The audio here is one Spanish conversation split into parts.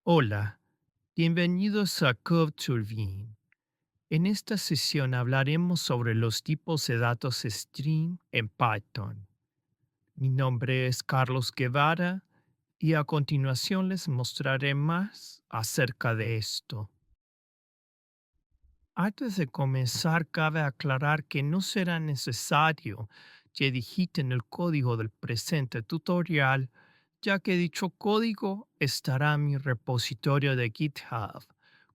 Hola, bienvenidos a Code Turbine. En esta sesión hablaremos sobre los tipos de datos string en Python. Mi nombre es Carlos Guevara y a continuación les mostraré más acerca de esto. Antes de comenzar, cabe aclarar que no será necesario que digiten el código del presente tutorial, ya que dicho código estará en mi repositorio de GitHub,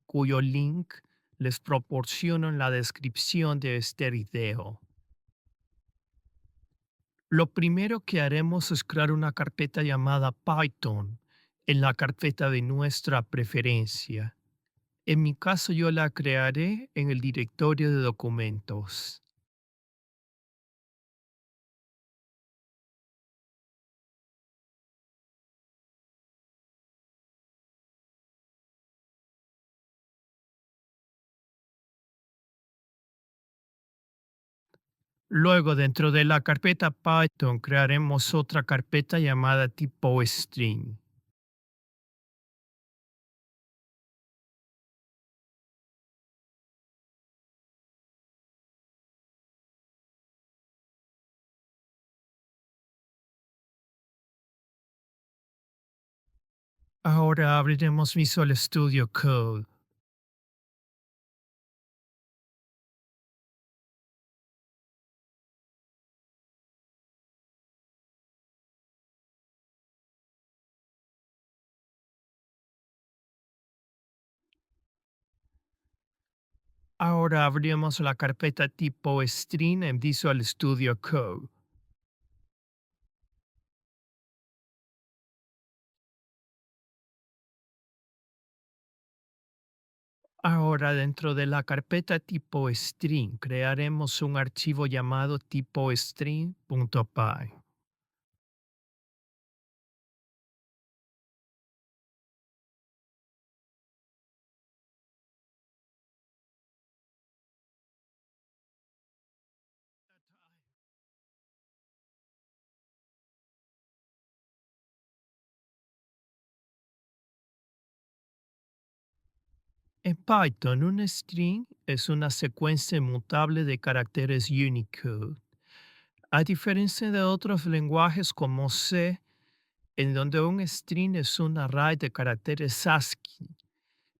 cuyo link les proporciono en la descripción de este video. Lo primero que haremos es crear una carpeta llamada Python en la carpeta de nuestra preferencia. En mi caso, yo la crearé en el directorio de documentos. Luego, dentro de la carpeta Python, crearemos otra carpeta llamada tipo string. Ahora abriremos Visual Studio Code. Ahora abrimos la carpeta tipo string en Visual Studio Code. Ahora, dentro de la carpeta tipo string, crearemos un archivo llamado tipo string.py. En Python, un string es una secuencia inmutable de caracteres Unicode. A diferencia de otros lenguajes como C, en donde un string es un array de caracteres ASCII,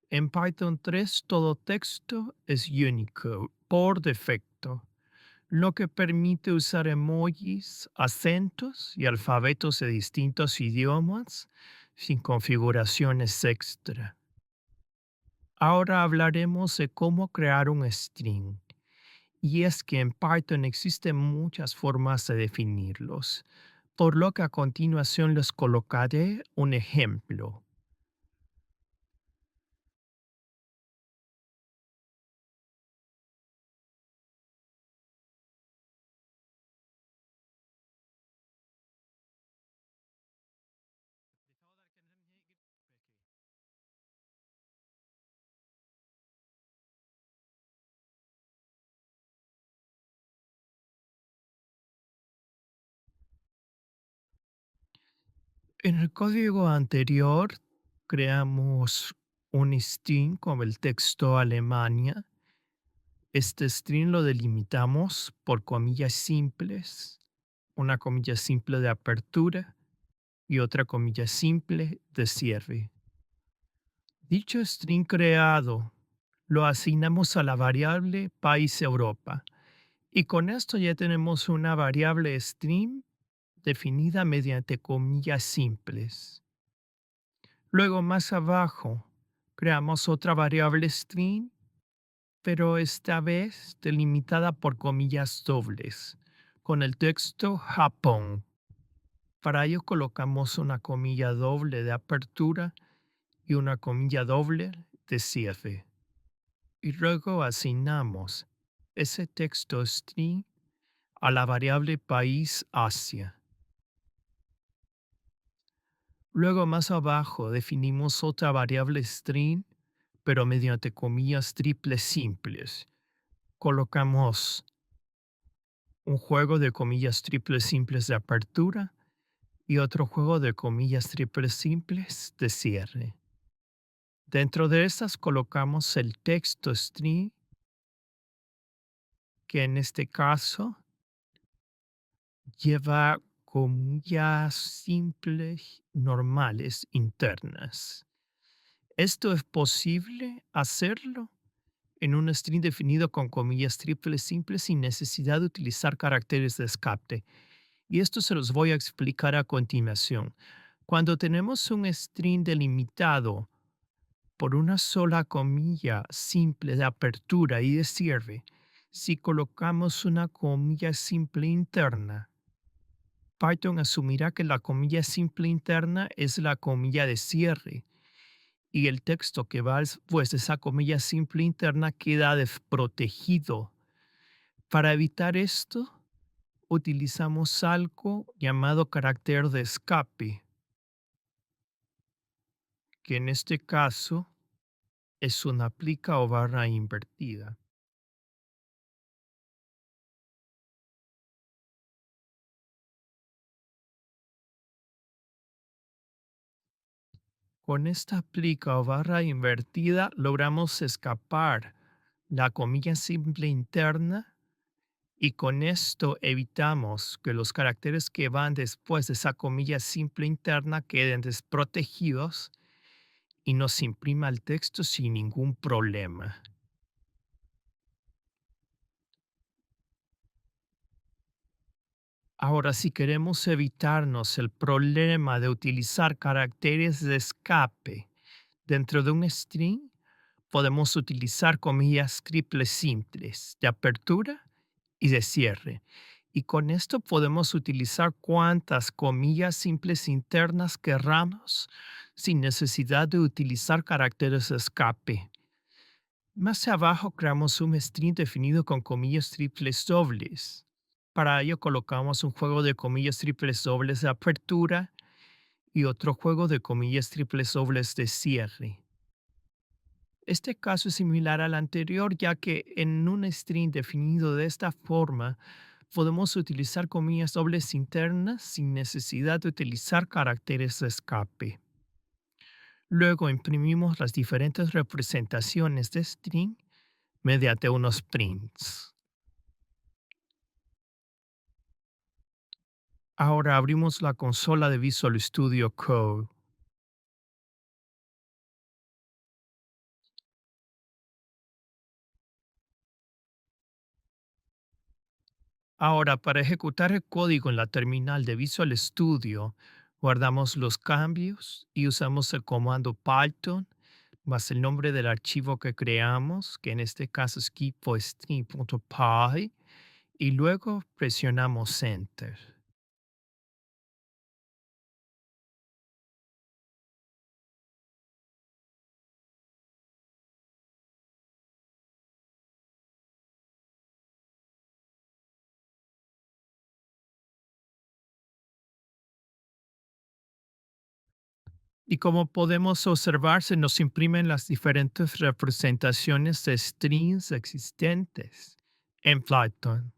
en Python 3 todo texto es Unicode por defecto, lo que permite usar emojis, acentos y alfabetos de distintos idiomas sin configuraciones extra. Ahora hablaremos de cómo crear un string. Y es que en Python existen muchas formas de definirlos, por lo que a continuación les colocaré un ejemplo. En el código anterior creamos un string con el texto Alemania. Este string lo delimitamos por comillas simples, una comilla simple de apertura y otra comilla simple de cierre. Dicho string creado lo asignamos a la variable país Europa y con esto ya tenemos una variable string definida mediante comillas simples. Luego más abajo creamos otra variable string, pero esta vez delimitada por comillas dobles, con el texto Japón. Para ello colocamos una comilla doble de apertura y una comilla doble de cierre. Y luego asignamos ese texto string a la variable país Asia. Luego más abajo definimos otra variable string, pero mediante comillas triples simples. Colocamos un juego de comillas triples simples de apertura y otro juego de comillas triples simples de cierre. Dentro de estas colocamos el texto string, que en este caso lleva comillas simples normales internas. Esto es posible hacerlo en un string definido con comillas triples simples sin necesidad de utilizar caracteres de escape. Y esto se los voy a explicar a continuación. Cuando tenemos un string delimitado por una sola comilla simple de apertura y de cierre, si colocamos una comilla simple interna, Python asumirá que la comilla simple interna es la comilla de cierre y el texto que va después de esa comilla simple interna queda desprotegido. Para evitar esto, utilizamos algo llamado carácter de escape, que en este caso es una plica o barra invertida. Con esta plica o barra invertida logramos escapar la comilla simple interna y con esto evitamos que los caracteres que van después de esa comilla simple interna queden desprotegidos y nos imprima el texto sin ningún problema. Ahora, si queremos evitarnos el problema de utilizar caracteres de escape dentro de un string, podemos utilizar comillas triples simples de apertura y de cierre. Y con esto podemos utilizar cuantas comillas simples internas querramos sin necesidad de utilizar caracteres de escape. Más abajo creamos un string definido con comillas triples dobles. Para ello colocamos un juego de comillas triples dobles de apertura y otro juego de comillas triples dobles de cierre. Este caso es similar al anterior, ya que en un string definido de esta forma podemos utilizar comillas dobles internas sin necesidad de utilizar caracteres de escape. Luego imprimimos las diferentes representaciones de string mediante unos prints. Ahora abrimos la consola de Visual Studio Code. Ahora, para ejecutar el código en la terminal de Visual Studio, guardamos los cambios y usamos el comando Python más el nombre del archivo que creamos, que en este caso es keep.string.py, y luego presionamos Enter. Y como podemos observar, se nos imprimen las diferentes representaciones de strings existentes en Python.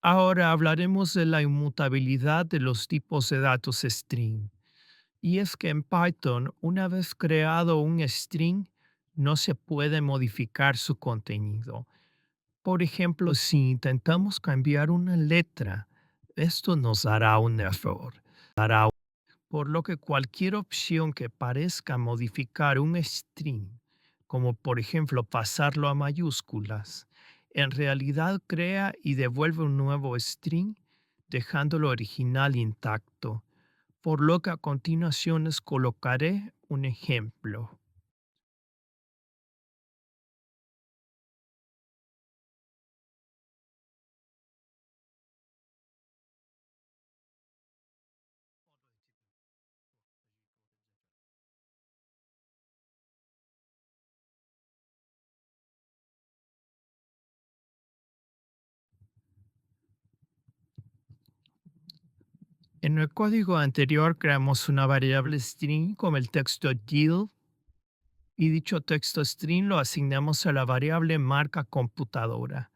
Ahora hablaremos de la inmutabilidad de los tipos de datos string. Y es que en Python, una vez creado un string, no se puede modificar su contenido. Por ejemplo, si intentamos cambiar una letra, esto nos dará un error. Por lo que cualquier opción que parezca modificar un string, como por ejemplo pasarlo a mayúsculas, en realidad crea y devuelve un nuevo string, dejando lo original intacto, por lo que a continuación les colocaré un ejemplo. En el código anterior creamos una variable string con el texto deal y dicho texto string lo asignamos a la variable marca computadora.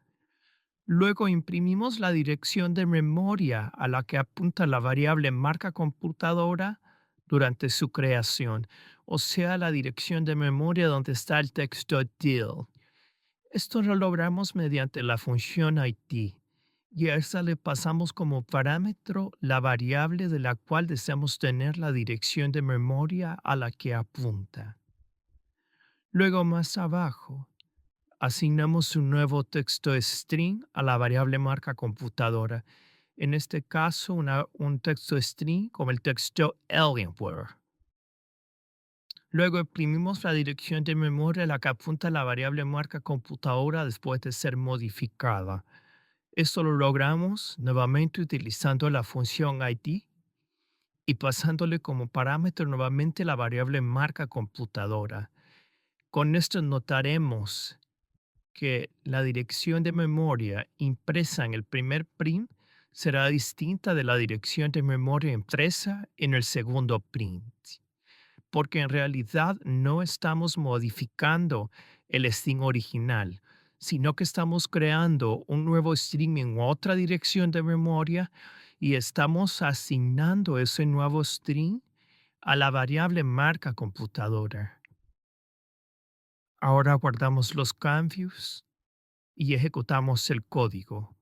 Luego imprimimos la dirección de memoria a la que apunta la variable marca computadora durante su creación, o sea, la dirección de memoria donde está el texto deal. Esto lo logramos mediante la función IT, y a esta le pasamos como parámetro la variable de la cual deseamos tener la dirección de memoria a la que apunta. Luego más abajo, asignamos un nuevo texto string a la variable marca computadora. En este caso, un texto string como el texto Alienware. Luego imprimimos la dirección de memoria a la que apunta la variable marca computadora después de ser modificada. Esto lo logramos nuevamente utilizando la función ID y pasándole como parámetro nuevamente la variable marca computadora. Con esto notaremos que la dirección de memoria impresa en el primer print será distinta de la dirección de memoria impresa en el segundo print, porque en realidad no estamos modificando el string original, sino que estamos creando un nuevo string en otra dirección de memoria y estamos asignando ese nuevo string a la variable marca computadora. Ahora guardamos los cambios y ejecutamos el código.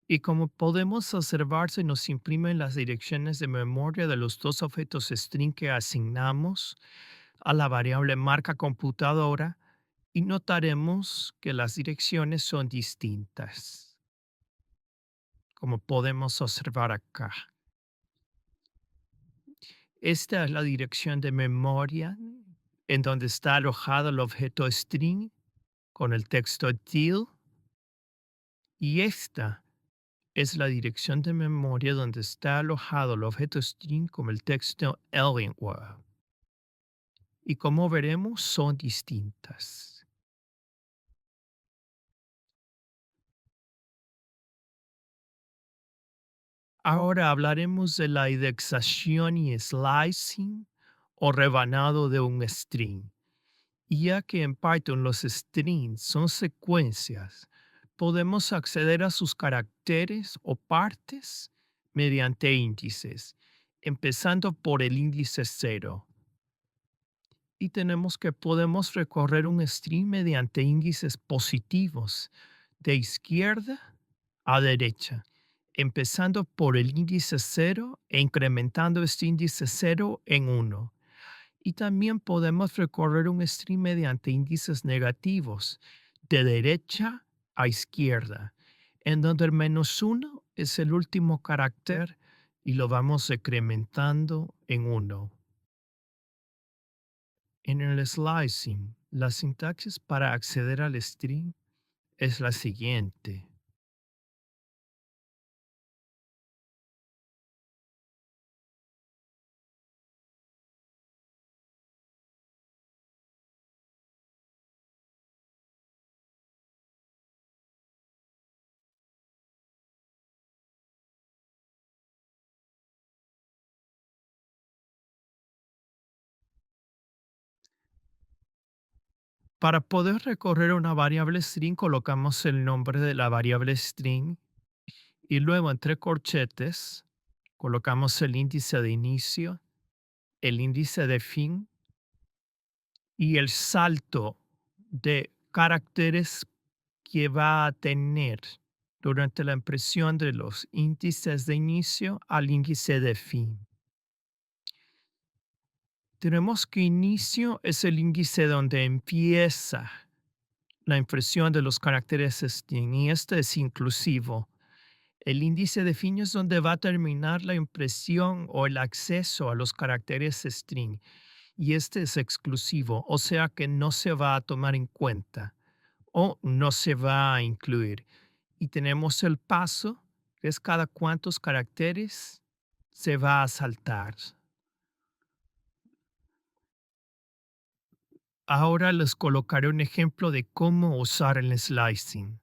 Y como podemos observar, se nos imprimen las direcciones de memoria de los dos objetos string que asignamos a la variable marca computadora y notaremos que las direcciones son distintas, como podemos observar acá. Esta es la dirección de memoria en donde está alojado el objeto string con el texto deal, y esta es la dirección de memoria donde está alojado el objeto string con el texto Alienware. Y como veremos, son distintas. Ahora hablaremos de la indexación y slicing o rebanado de un string. Y ya que en Python los strings son secuencias, podemos acceder a sus caracteres o partes mediante índices, empezando por el índice 0. Y tenemos que podemos recorrer un string mediante índices positivos, de izquierda a derecha, empezando por el índice 0 e incrementando este índice 0 en 1. Y también podemos recorrer un string mediante índices negativos, de derecha a izquierda, en donde el -1 es el último carácter y lo vamos incrementando en 1. En el slicing, la sintaxis para acceder al string es la siguiente. Para poder recorrer una variable string, colocamos el nombre de la variable string y luego entre corchetes colocamos el índice de inicio, el índice de fin y el salto de caracteres que va a tener durante la impresión de los índices de inicio al índice de fin. Tenemos que inicio es el índice donde empieza la impresión de los caracteres string y este es inclusivo. El índice de fin es donde va a terminar la impresión o el acceso a los caracteres string y este es exclusivo, o sea que no se va a tomar en cuenta o no se va a incluir. Y tenemos el paso, que es cada cuántos caracteres se va a saltar. Ahora les colocaré un ejemplo de cómo usar el slicing.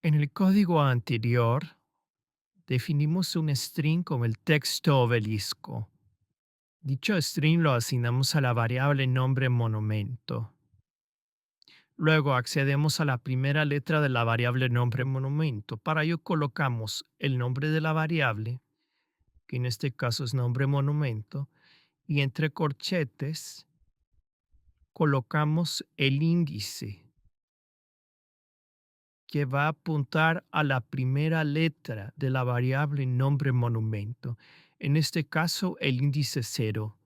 En el código anterior, definimos un string con el texto obelisco. Dicho string lo asignamos a la variable nombre monumento. Luego accedemos a la primera letra de la variable nombre monumento. Para ello colocamos el nombre de la variable, que en este caso es nombre monumento, y entre corchetes colocamos el índice que va a apuntar a la primera letra de la variable nombre monumento. En este caso, el índice 0.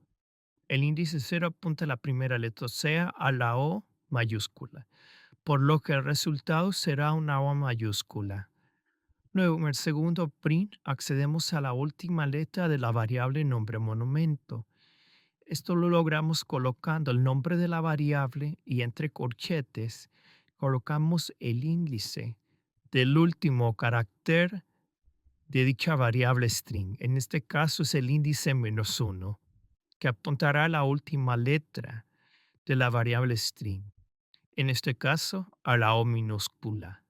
El índice 0 apunta a la primera letra, o sea, a la O mayúscula, por lo que el resultado será una O mayúscula. Luego, en el segundo print, accedemos a la última letra de la variable nombre monumento. Esto lo logramos colocando el nombre de la variable y entre corchetes colocamos el índice del último carácter de dicha variable string. En este caso es el índice -1, que apuntará a la última letra de la variable string. En este caso, a la O minúscula.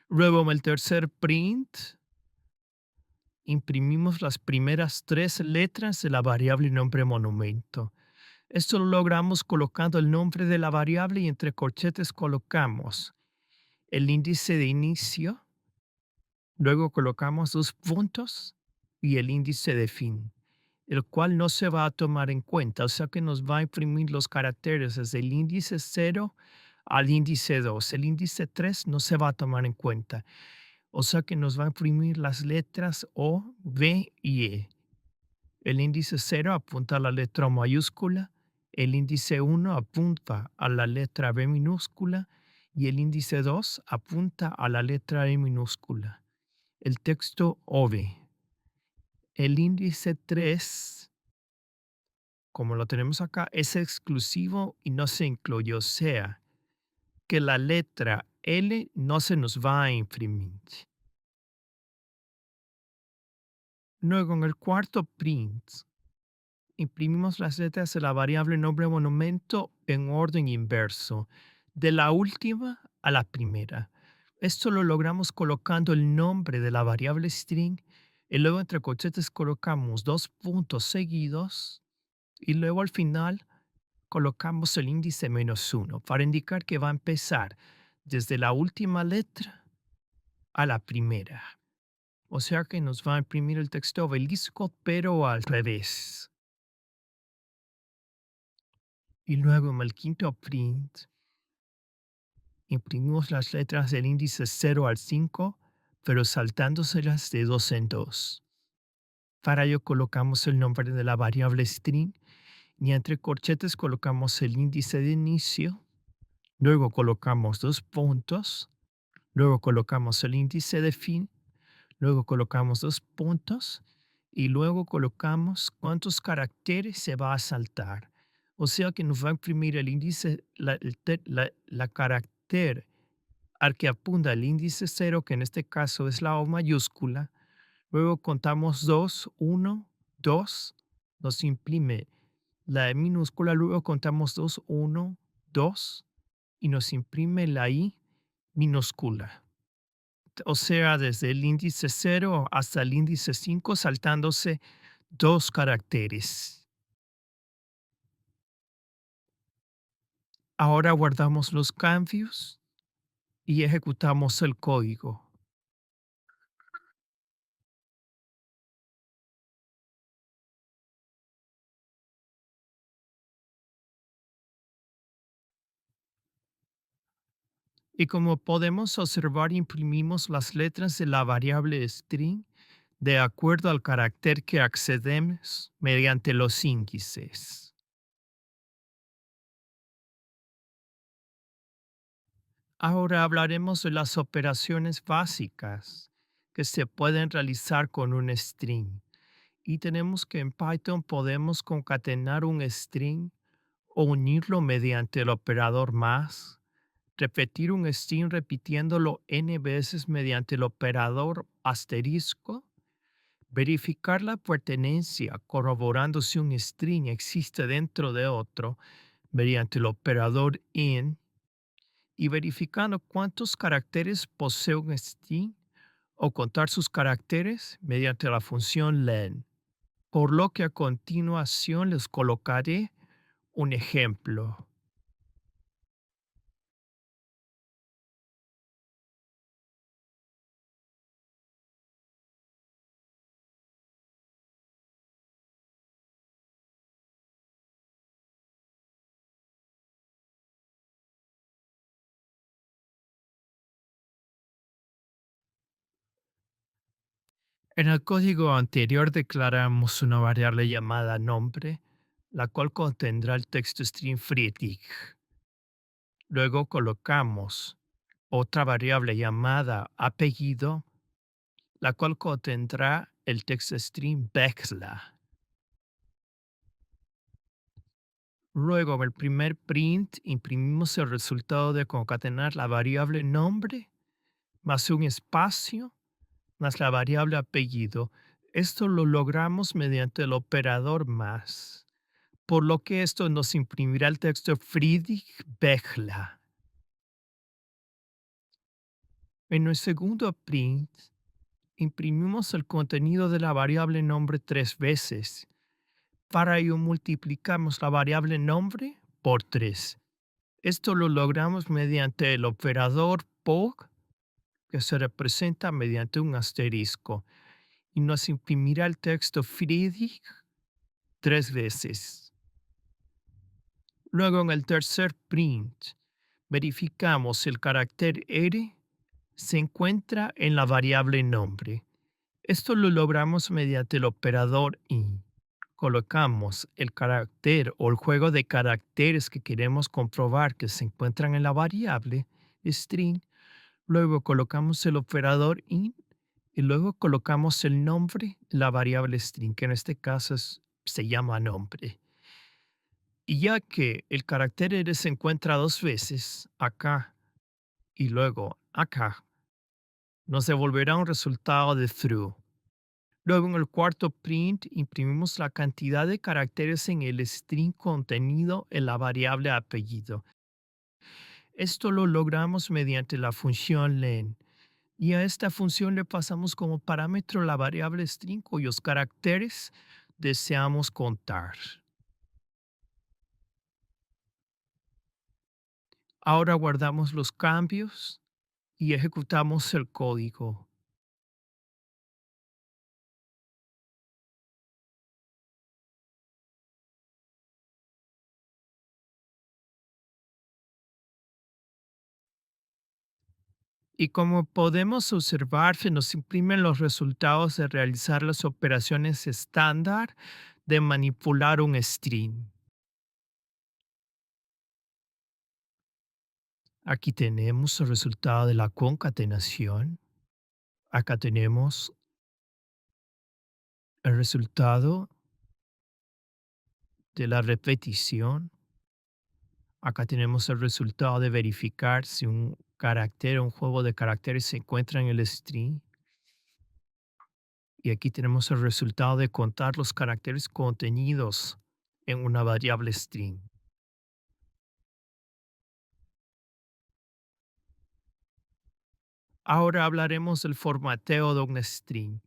Luego, en el tercer print, imprimimos las primeras 3 letras de la variable nombre monumento. Esto lo logramos colocando el nombre de la variable y entre corchetes colocamos el índice de inicio, luego colocamos 2 puntos y el índice de fin, el cual no se va a tomar en cuenta, o sea que nos va a imprimir los caracteres desde el índice 0 al índice 2. El índice 3 no se va a tomar en cuenta, o sea que nos va a imprimir las letras O, B y E. El índice 0 apunta a la letra mayúscula, el índice 1 apunta a la letra B minúscula y el índice 2 apunta a la letra E minúscula. El texto OV. El índice 3, como lo tenemos acá, es exclusivo y no se incluye, o sea, que la letra L no se nos va a imprimir. Luego, en el cuarto print, imprimimos las letras de la variable nombre monumento en orden inverso, de la última a la primera. Esto lo logramos colocando el nombre de la variable string y luego entre corchetes colocamos 2 puntos seguidos y luego al final colocamos el índice -1 para indicar que va a empezar desde la última letra a la primera. O sea que nos va a imprimir el texto obelisco pero al revés. Y luego en el quinto print imprimimos las letras del índice 0 al 5, pero saltándoselas de 2 en 2. Para ello colocamos el nombre de la variable string y entre corchetes colocamos el índice de inicio, luego colocamos 2 puntos, luego colocamos el índice de fin, luego colocamos 2 puntos y luego colocamos cuántos caracteres se va a saltar. O sea que nos va a imprimir el índice, la carácter al que apunta el índice 0, que en este caso es la O mayúscula. Luego contamos 2, 1, 2, nos imprime la E minúscula. Luego contamos 2, 1, 2 y nos imprime la I minúscula. O sea, desde el índice 0 hasta el índice 5 saltándose 2 caracteres. Ahora guardamos los cambios y ejecutamos el código. Y como podemos observar, imprimimos las letras de la variable string de acuerdo al carácter que accedemos mediante los índices. Ahora hablaremos de las operaciones básicas que se pueden realizar con un string. Y tenemos que en Python podemos concatenar un string o unirlo mediante el operador más, repetir un string repitiéndolo n veces mediante el operador asterisco, verificar la pertenencia corroborando si un string existe dentro de otro mediante el operador in y verificando cuántos caracteres posee un string o contar sus caracteres mediante la función len, por lo que a continuación les colocaré un ejemplo. En el código anterior declaramos una variable llamada nombre, la cual contendrá el texto string Friedrich. Luego colocamos otra variable llamada apellido, la cual contendrá el texto string Bechler. Luego, en el primer print, imprimimos el resultado de concatenar la variable nombre más un espacio más la variable apellido. Esto lo logramos mediante el operador más, por lo que esto nos imprimirá el texto Friedrich Bechler. En el segundo print, imprimimos el contenido de la variable nombre 3 veces. Para ello multiplicamos la variable nombre por 3. Esto lo logramos mediante el operador POG, que se representa mediante un asterisco, y nos imprimirá el texto Friedrich 3 veces. Luego en el tercer print, verificamos si el carácter R se encuentra en la variable nombre. Esto lo logramos mediante el operador IN. Colocamos el carácter o el juego de caracteres que queremos comprobar que se encuentran en la variable string. Luego colocamos el operador IN y luego colocamos el nombre en la variable string, que en este caso se llama nombre. Y ya que el carácter R se encuentra 2 veces, acá y luego acá, nos devolverá un resultado de true. Luego en el cuarto print imprimimos la cantidad de caracteres en el string contenido en la variable apellido. Esto lo logramos mediante la función len. Y a esta función le pasamos como parámetro la variable string cuyos caracteres deseamos contar. Ahora guardamos los cambios y ejecutamos el código. Y como podemos observar, se nos imprimen los resultados de realizar las operaciones estándar de manipular un string. Aquí tenemos el resultado de la concatenación. Acá tenemos el resultado de la repetición. Acá tenemos el resultado de verificar si un carácter o un juego de caracteres se encuentra en el string. Y aquí tenemos el resultado de contar los caracteres contenidos en una variable string. Ahora hablaremos del formateo de un string.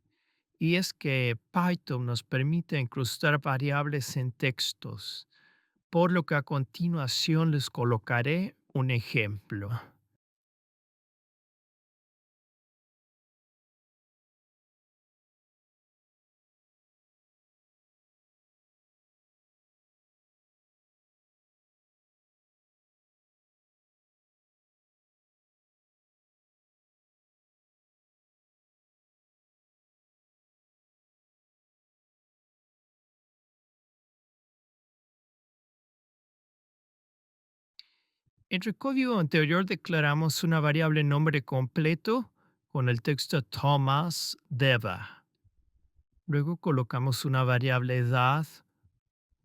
Y es que Python nos permite incrustar variables en textos, por lo que a continuación les colocaré un ejemplo. En el código anterior declaramos una variable nombre completo con el texto Thomas Deva. Luego colocamos una variable edad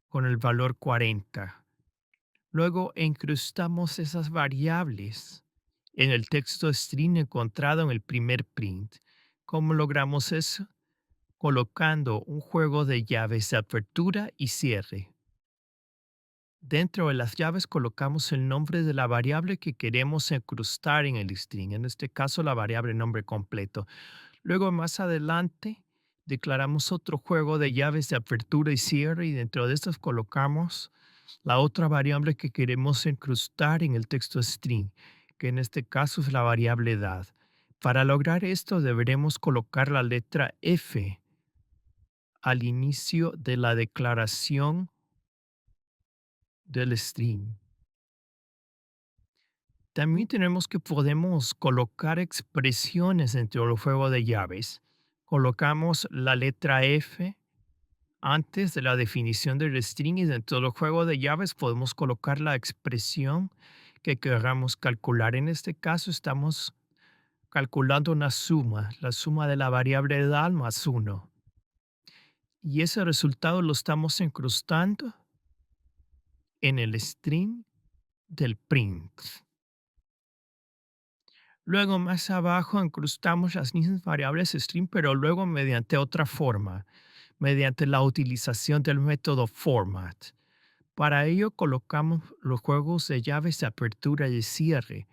con el valor 40. Luego incrustamos esas variables en el texto string encontrado en el primer print. ¿Cómo logramos eso? Colocando un juego de llaves de apertura y cierre. Dentro de las llaves colocamos el nombre de la variable que queremos incrustar en el string, en este caso la variable nombre completo. Luego más adelante declaramos otro juego de llaves de apertura y cierre y dentro de estas colocamos la otra variable que queremos incrustar en el texto string, que en este caso es la variable edad. Para lograr esto deberemos colocar la letra F al inicio de la declaración del string. También tenemos que podemos colocar expresiones dentro del juego de llaves. Colocamos la letra F antes de la definición del string y dentro del juego de llaves podemos colocar la expresión que queramos calcular. En este caso estamos calculando una suma, la suma de la variable edad más uno. Y ese resultado lo estamos incrustando en el string del print. Luego más abajo incrustamos las mismas variables string, pero luego mediante otra forma, mediante la utilización del método format. Para ello colocamos los juegos de llaves de apertura y cierre,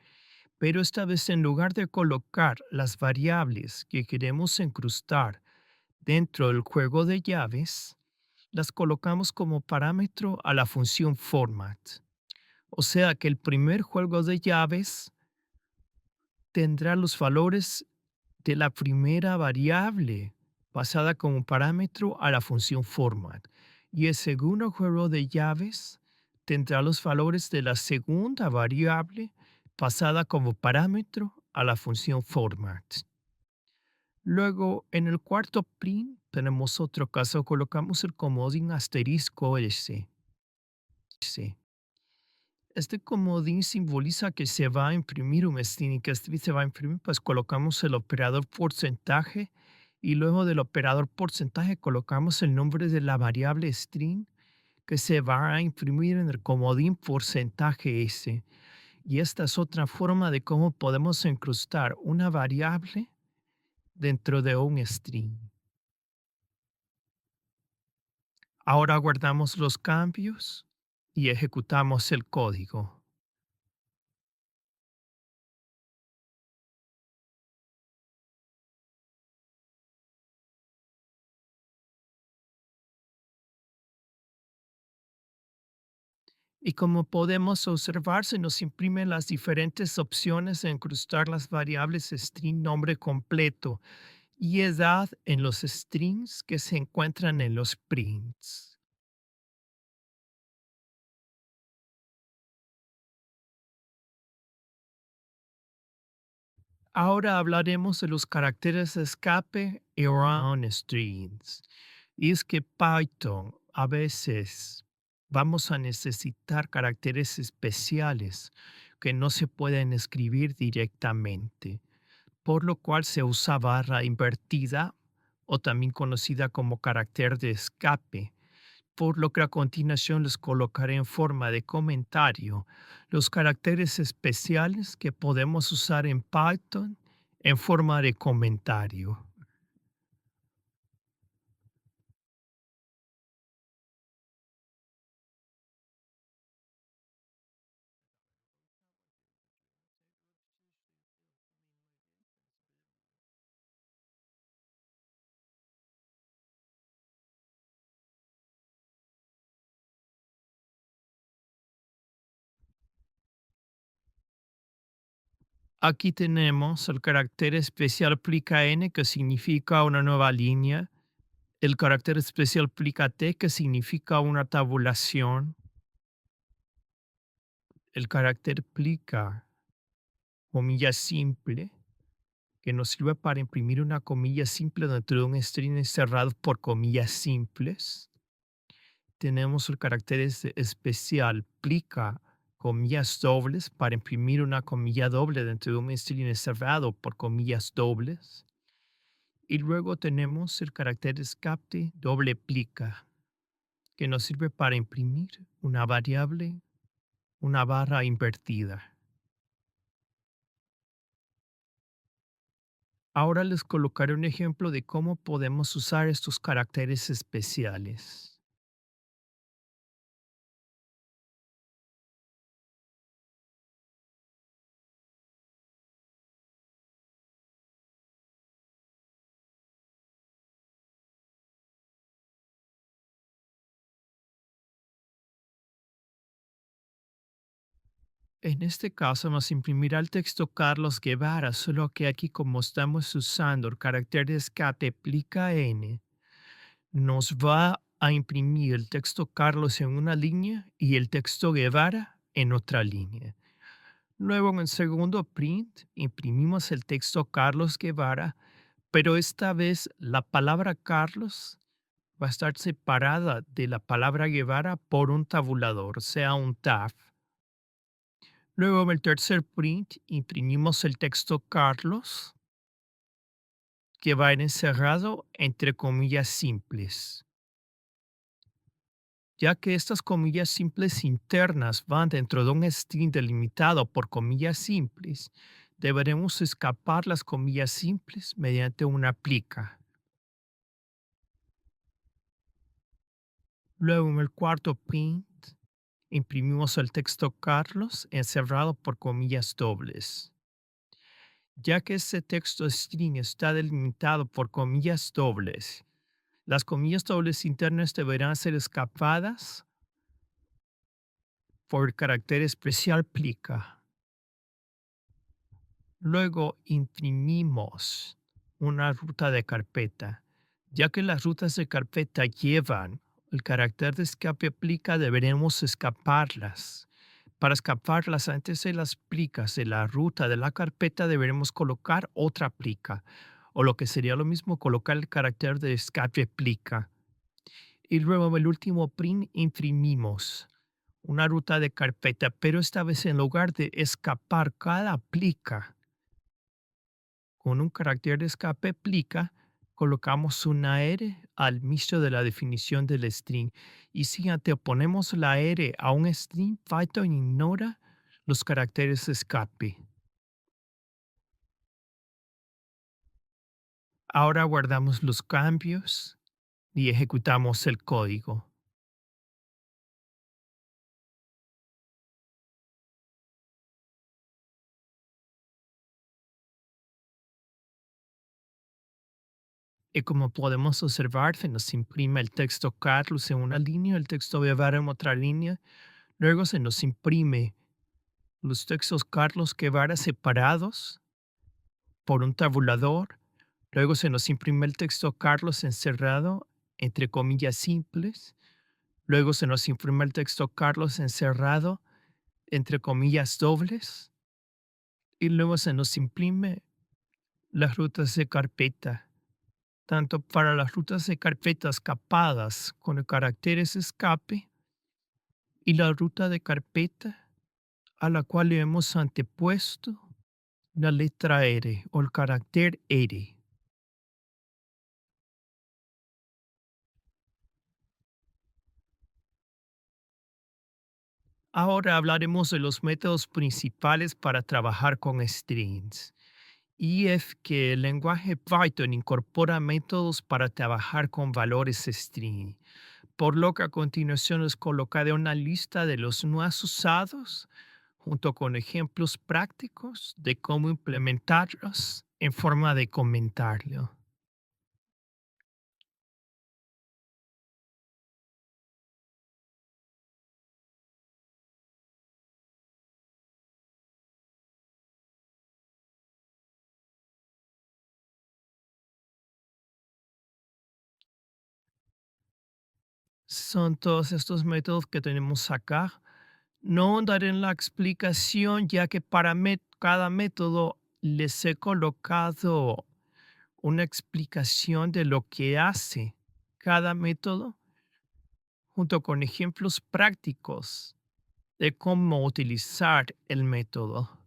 pero esta vez en lugar de colocar las variables que queremos incrustar dentro del juego de llaves, las colocamos como parámetro a la función format. O sea que el primer juego de llaves tendrá los valores de la primera variable pasada como parámetro a la función format. Y el segundo juego de llaves tendrá los valores de la segunda variable pasada como parámetro a la función format. Luego, en el cuarto print tenemos otro caso, colocamos el comodín asterisco S. Este comodín simboliza que se va a imprimir un string y que este se va a imprimir, pues colocamos el operador porcentaje y luego del operador porcentaje colocamos el nombre de la variable string que se va a imprimir en el comodín porcentaje S. Y esta es otra forma de cómo podemos incrustar una variable dentro de un string. Ahora guardamos los cambios y ejecutamos el código. Y como podemos observar, se nos imprimen las diferentes opciones de incrustar las variables string nombre completo y edad en los strings que se encuentran en los prints. Ahora hablaremos de los caracteres de escape y round strings. Y es que Python a veces vamos a necesitar caracteres especiales que no se pueden escribir directamente, por lo cual se usa barra invertida o también conocida como carácter de escape, por lo que a continuación les colocaré en forma de comentario los caracteres especiales que podemos usar en Python en forma de comentario. Aquí tenemos el carácter especial plica n que significa una nueva línea, el carácter especial plica t que significa una tabulación, el carácter plica comilla simple que nos sirve para imprimir una comilla simple dentro de un string encerrado por comillas simples. Tenemos el carácter especial plica comillas dobles para imprimir una comilla doble dentro de un string encerrado por comillas dobles. Y luego tenemos el carácter escape doble plica que nos sirve para imprimir una variable, una barra invertida. Ahora les colocaré un ejemplo de cómo podemos usar estos caracteres especiales. En este caso nos imprimirá el texto Carlos Guevara, solo que aquí como estamos usando el carácter de escape plica n, nos va a imprimir el texto Carlos en una línea y el texto Guevara en otra línea. Luego en el segundo print imprimimos el texto Carlos Guevara, pero esta vez la palabra Carlos va a estar separada de la palabra Guevara por un tabulador, o sea, un tab. Luego en el tercer print imprimimos el texto Carlos, que va a ir encerrado entre comillas simples. Ya que estas comillas simples internas van dentro de un string delimitado por comillas simples, deberemos escapar las comillas simples mediante una plica. Luego en el cuarto print imprimimos el texto Carlos encerrado por comillas dobles. Ya que este texto string está delimitado por comillas dobles, las comillas dobles internas deberán ser escapadas por el carácter especial plica. Luego imprimimos una ruta de carpeta. Ya que las rutas de carpeta llevan el carácter de escape plica, deberemos escaparlas. Para escaparlas antes de las plicas de la ruta de la carpeta deberemos colocar otra plica, o lo que sería lo mismo colocar el carácter de escape plica. Y luego en el último print imprimimos una ruta de carpeta, pero esta vez en lugar de escapar cada plica con un carácter de escape plica, colocamos una R al inicio de la definición del string. Y si anteponemos la R a un string, Python ignora los caracteres de escape. Ahora guardamos los cambios y ejecutamos el código. Y como podemos observar, se nos imprime el texto Carlos en una línea, el texto Guevara en otra línea. Luego se nos imprime los textos Carlos Guevara separados por un tabulador. Luego se nos imprime el texto Carlos encerrado entre comillas simples. Luego se nos imprime el texto Carlos encerrado entre comillas dobles. Y luego se nos imprime las rutas de carpeta, tanto para las rutas de carpeta escapadas con el caracteres escape y la ruta de carpeta a la cual le hemos antepuesto la letra R o el carácter R. Ahora hablaremos de los métodos principales para trabajar con strings. Y es que el lenguaje Python incorpora métodos para trabajar con valores string, por lo que a continuación les colocaré una lista de los más usados, junto con ejemplos prácticos de cómo implementarlos en forma de comentario. Son todos estos métodos que tenemos acá. No daré la explicación ya que para cada método les he colocado una explicación de lo que hace cada método junto con ejemplos prácticos de cómo utilizar el método.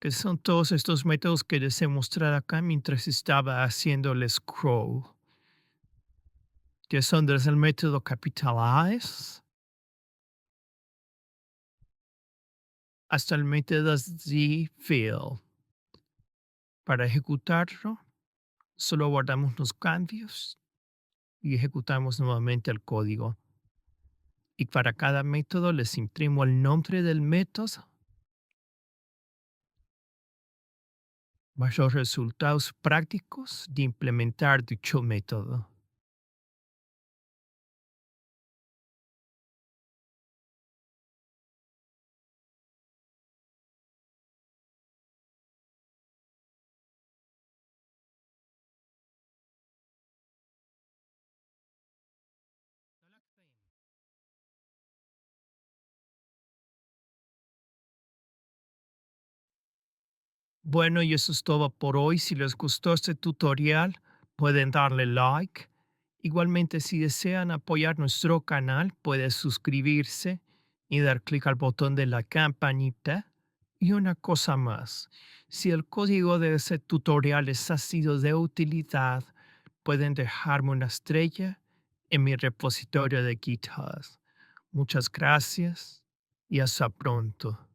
Que son todos estos métodos que les he mostrado acá mientras estaba haciendo el scroll. Que son desde el método capitalize hasta el método Z-Fill. Para ejecutarlo, solo guardamos los cambios y ejecutamos nuevamente el código. Y para cada método les imprimo el nombre del método más los resultados prácticos de implementar dicho método. Bueno, y eso es todo por hoy. Si les gustó este tutorial, pueden darle like. Igualmente, si desean apoyar nuestro canal, pueden suscribirse y dar clic al botón de la campanita. Y una cosa más, si el código de ese tutorial les ha sido de utilidad, pueden dejarme una estrella en mi repositorio de GitHub. Muchas gracias y hasta pronto.